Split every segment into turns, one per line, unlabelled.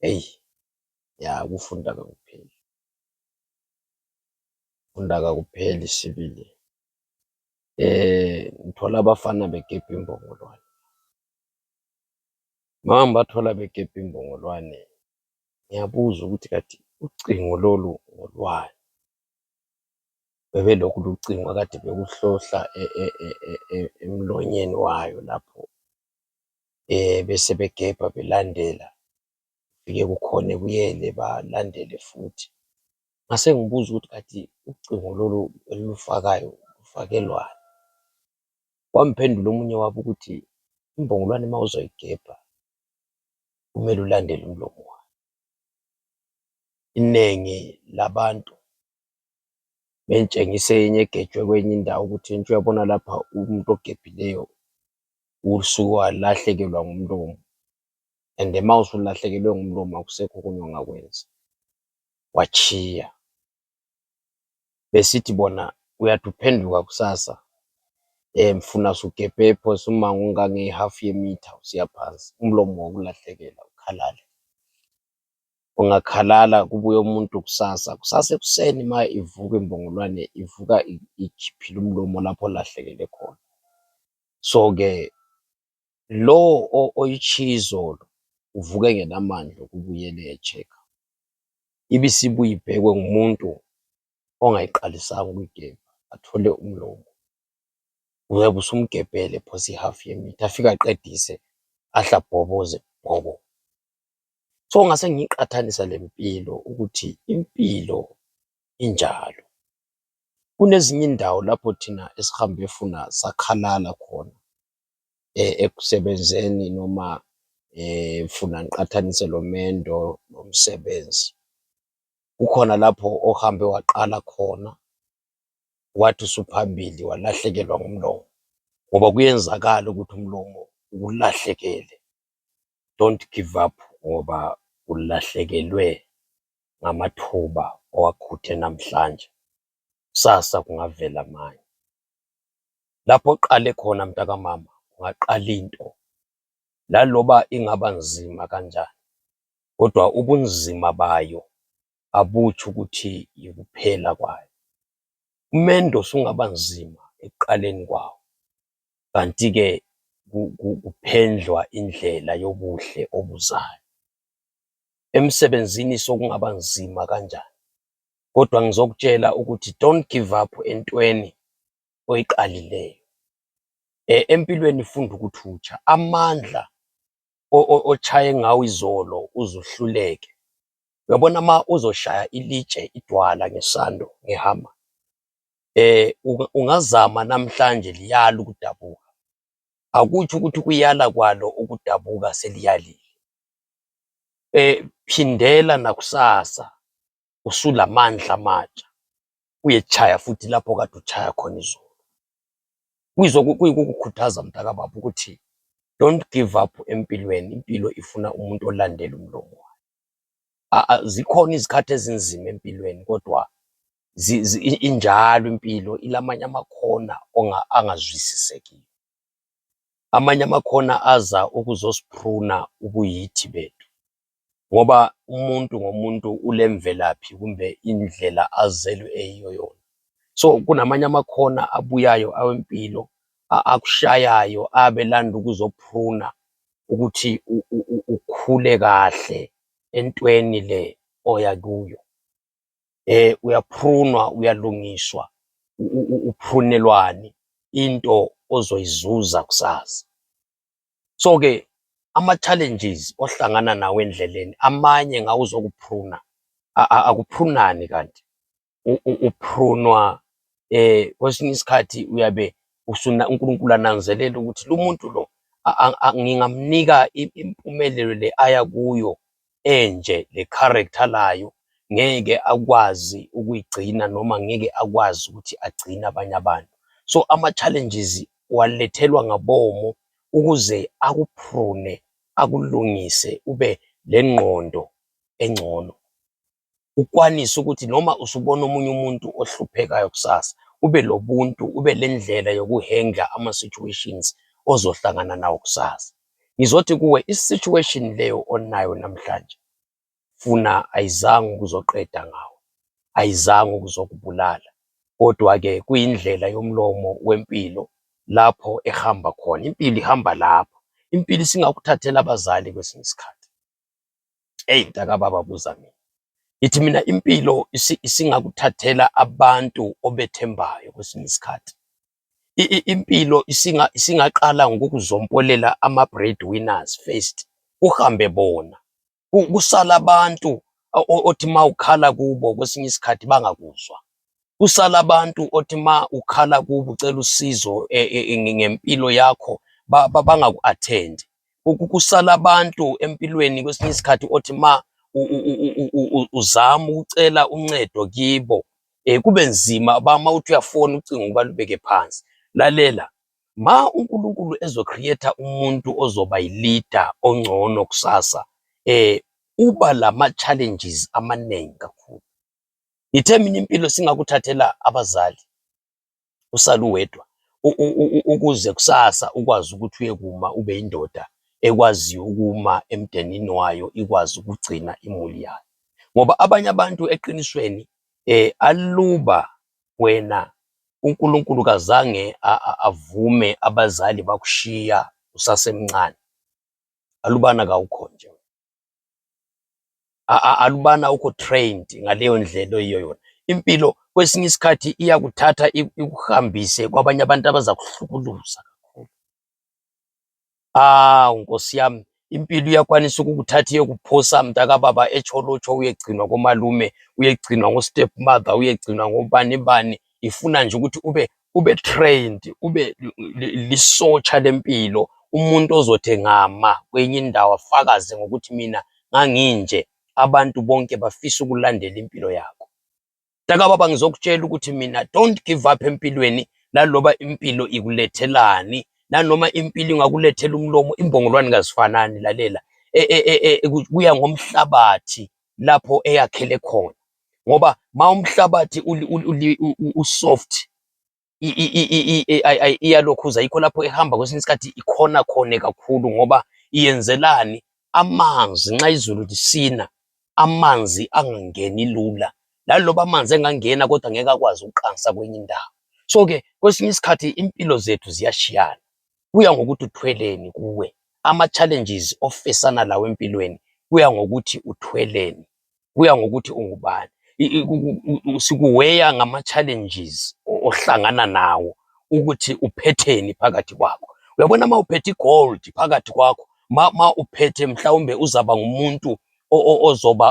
Eyi, ya kufunda kakupheli. Funda kakupheli sibili. Ngithola abafana begebha imbongolwane. Uma bathola begebha imbongolwane, ngiyabuza ukuthi kanti ucingo lolu ngolwani? Bebelokhu lucingo kade bekuhlohla emlonyeni wayo lapho, bese begebha belandela, fike kukhone kuyele balandele futhi. Ngase ngibuza ukuthi kanti ucingo lolu elilufakayo lufakelwani? Wangiphendula omunye wabo ukuthi imbongolwane uma uzoyigebha kumele ulandele umlomo wayo. Iningi labantu bentshengise enye egejwe kwenye indawo ukuthi nje uyabona lapha umuntu ogebhileyo usuke walahlekelwa ngumlomo, and uma usulahlekelwe ngumlomo akusekho okunye ongakwenza, wachiya. Besithi bona uyathi uphenduka kusasa, mfuna sugebhe phose umango ongange-half yemitha usiya phansi, umlomo wokulahlekela ukhalale. Ungakhalala kubuye umuntu kusasa, kusasa ekuseni uma ivuka imbongolwane ivuka ikhiphile umlomo lapho olahlekele khona. So-ke lo oyichiya izolo uvuke engenamandla ukuba uyele e-check-a. Ibisibuye ibhekwe ngumuntu ongayiqalisanga ukuyigebha, athole umlomo. Uyobe usumgebhele phose i-half yemitha, afike aqedise ahle abhoboze bhobo. So ngase ngiyiqhathanisa le mpilo ukuthi impilo injalo. Kunezinye indawo lapho thina esihambe funa sakhalala khona ekusebenzeni noma funa ngiqhathanise lo mendo nomsebenzi. Kukhona lapho ohambe waqala khona, wathi usuphambili walahlekelwa ngumlomo, ngoba kuyenzakala ukuthi umlomo ukulahlekele. Don't give up ngoba ulahlekelwe ngamathuba owakhuthe namhlanje, kusasa kungavela amanye. Lapho oqale khona mntakamama, ungaqala into laloba ingaba nzima kanjani, kodwa ubunzima bayo abutsho ukuthi yikuphela kwayo. Umendo sungaba nzima ekuqaleni kwawo, kanti-ke kuphendlwa indlela yobuhle obuzayo. Emsebenzini sokungaba nzima kanjani, kodwa ngizokutshela ukuthi don't give up entweni oyiqalileyo. Empilweni funda ukuthi utsha, amandla otshaye ngawo izolo uze uhluleke. Uyabona uma uzoshaya ilitshe idwala ngesando, ngehama, ungazama namhlanje liyala ukudabuka, akutsho ukuthi ukuyala kwalo ukudabuka seliyalile. Phindela nakusasa usulamandla amatsha, uyechaya futhi lapho kade uchaya khona izolo. Kuyikukukhuthaza mntakababa ukuthi don't give up empilweni. Impilo ifuna umuntu olandela umlomo wayo. Zikhona izikhathi ezinzima empilweni, kodwa injalo impilo, ilamanye amakhona angazwisisekiyo. Amanye amakhona aza ukuzosipruna ubuyithi bethu, ngoba umuntu ngomuntu ulemvelaphi kumbe indlela azelwe eyiyo yona. So kunamanye amakhona abuyayo awempilo akushayayo abelanda ukuzopruna ukuthi ukhule kahle entweni le oya kuyo. Uyaprunwa, uyalungiswa, uprunelwane into ozoyizuza kusasa. So-ke ama-challenges ohlangana nawo endleleni, amanye ngawo uzokupruna, akuprunani kanti uprunwa kwesinye isikhathi uyabe uNkulunkulu ananzelela ukuthi lo muntu lo ngingamnika impumelelo le aya kuyo enje, le character layo ngeke akwazi ukuyigcina noma ngeke akwazi ukuthi agcine abanye abantu. So ama-challenges walethelwa ngabomo ukuze akuprune, akulungise, ube le ngqondo engcono. Ukwanise ukuthi noma usubona omunye umuntu ohluphekayo kusasa, ube lobuntu, ube le ndlela yokuhendla ama-situations ozohlangana nawo kusasa. Ngizothi kuwe, i-situation leyo onayo namhlanje funa ayizange ukuzoqeda ngawo, ayizange ukuzokubulala, kodwa-ke kuyindlela yomlomo wempilo lapho ehamba khona. Impilo ihamba lapho. Impilo isingakuthathela abazali kwesinye isikhathi. Eyi, mntakababa buza mina. Ithi mina impilo isingakuthathela abantu obethembayo kwesinye isikhathi. Impilo isingaqala ngokuzompolela ama-breadwinners first, kuhambe bona. Kusala abantu othi ma ukhala kubo kwesinye isikhathi bangakuzwa. Kusala abantu othi ma ukhala kubo ucela usizo ngempilo yakho bangaku-attend. Kusala abantu empilweni kwesinye isikhathi othi ma uzama ukucela uncedo kibo kube nzima ma uthi uyafona ucingo ubalubeke phansi. Lalela, ma uNkulunkulu ezo-create umuntu ozoba yi-leader ongcono kusasa, uba lama-challenges amaningi kakhulu. Ngithe mina impilo singakuthathela abazali, usale uwedwa, ukuze kusasa ukwazi ukuthi uye kuma ube yindoda ekwaziyo ukuma emndenini wayo, ikwazi ukugcina imuli yayo. Ngoba abanye abantu eqinisweni aluba wena uNkulunkulu kazange avume abazali bakushiya usasemncane, alubana kawukho nje, alubana ukho trained ngaleyo ndlela oyiyo yona. Impilo kwesinye isikhathi iyakuthatha ikuhambise kwabanye abantu abaza kuhlukuluza kakhulu. Nkosi yami, impilo iyakwanisa ukukuthatha iyokuphosa mntakababa eTsholotsho, uyegcinwa komalume, uyegcinwa ngo-step mother, uyegcinwa ngobani bani. Ifuna nje ukuthi ube trained, ube lisotsha lempilo, umuntu ozothi ngama kwenye indawo afakaze ngokuthi mina nganginje, abantu bonke bafisa ukulandela impilo yakho. Mntakababa, ngizokutshela ukuthi mina don't give up empilweni, naloba impilo ikulethelani, nanoma impilo ingakulethela umlomo, imbongolwane kazifanani. Lalela, kuya ngomhlabathi lapho eyakhele khona, ngoba ma umhlabathi usoft, iyalokhuza, yikho lapho ehamba kwesinye isikhathi ikhona khone kakhulu, ngoba iyenzelani? Amanzi nxa izulu lisina, amanzi angangeni lula, naloba amanzi engangena kodwa ngeke akwazi ukuqansa kwenye indawo. So-ke kwesinye isikhathi impilo zethu ziyashiyana, kuya ngokuthi uthweleni kuwe. Ama-challenges ofesana lawo empilweni kuya ngokuthi uthweleni, kuya ngokuthi ungubani. Sikuweya ngama-challenges ohlangana nawo ukuthi uphetheni phakathi kwakho. Uyabona, ma uphethe igold phakathi kwakho, ma uphethe mhlawumbe uzaba ngumuntu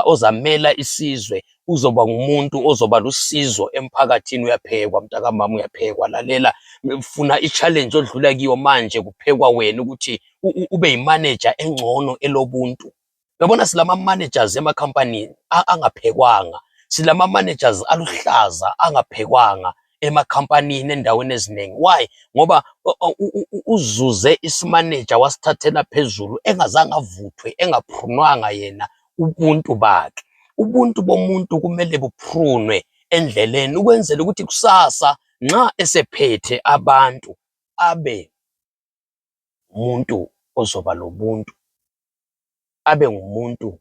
ozamela isizwe, uzoba ngumuntu ozoba lusizo emphakathini, uyaphekwa mntakamama, uyaphekwa. Lalela, funa i-challenge odlula kiyo manje, kuphekwa wena ukuthi ube yi-manager engcono elobuntu. Uyabona, silama-managers emakhampanini angaphekwanga, silama-managers aluhlaza angaphekwanga emakhampanini endaweni eziningi. Why? Ngoba uzuze isimanager wasithathela phezulu, engazange avuthwe, engaprunwanga yena ubuntu bakhe. Ubuntu bomuntu kumele buprunwe endleleni, ukwenzela ukuthi kusasa nxa esephethe abantu abe umuntu ozoba lobuntu, abe ngumuntu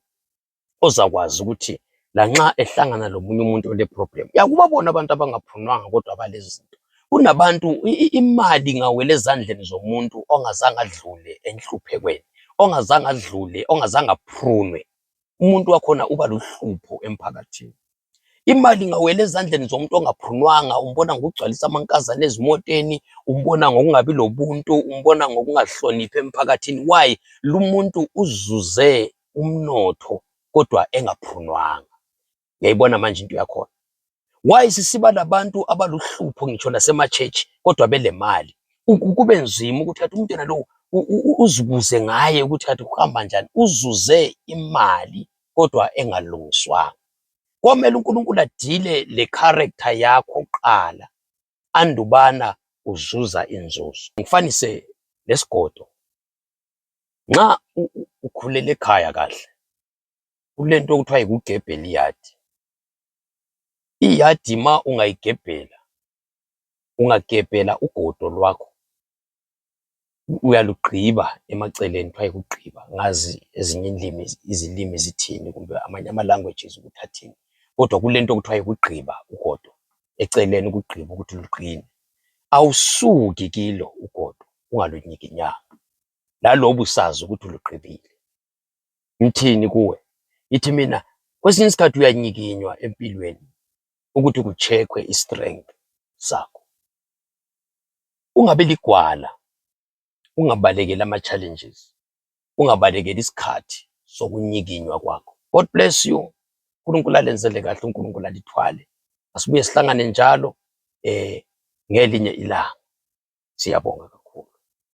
ozakwazi ukuthi lanxa ehlangana lomunye umuntu ole-problem. Yakubabona abantu abangaprunwanga kodwa balezi zinto. Kunabantu imali ingawela ezandleni zomuntu ongazange adlule enhluphekweni, ongazange adlule, ongazange aprunwe, umuntu wakhona uba luhlupho emphakathini. Imali ingawela ezandleni zomuntu ongaprunwanga, umbona ngokugcwalisa amankazana ezimoteni, umbona ngokungabi lobuntu, umbona ngokungahloniphi emphakathini. Why? Lumuntu uzuze umnotho kodwa engaprunwanga. Ngiyayibona manje into yakhona. Why sisiba labantu abaluhlupho ngitsho nasema-church kodwa bele mali? Kube nzima ukuthi kathi umuntu nalo uzibuze ngaye ukuthi kathi kuhamba njani, uzuze imali kodwa engalungiswanga. Komele uNkulunkulu adile le character yakho kuqala, andubana uzuza inzuzo. Ngifanise lesigodo. Nxa ukhulela ekhaya kahle, kulento okuthiwa yikugebhela iyadi. Iyadi ma ungayigebhela, ungagebhela ugodo lwakho, uyalugqiba emaceleni, kuthiwa yikugqiba. Ngazi ezinye izilimi zithini kumbe amanye ama-languages ukuthi athini, kodwa kule nto kuthiwa yikugqiba ugodo eceleni, ukugqiba ukuthi luqine. Awusuki kilo ugodo ungalunyikinyanga, lalobu sazi ukuthi ulugqibile. Ngithini kuwe? Ithi mina kwesinye isikhathi uyanyikinywa empilweni ukuthi ku-check-we i-strength sakho. Ungabe ligwala, ungabalekeli ama-challenges, ungabalekeli isikhathi sokunyikinywa kwakho. God bless you. uNkulunkulu alenzele kahle, uNkulunkulu alithwale. Asibuye sihlangane njalo ngelinye ilanga. Siyabonga.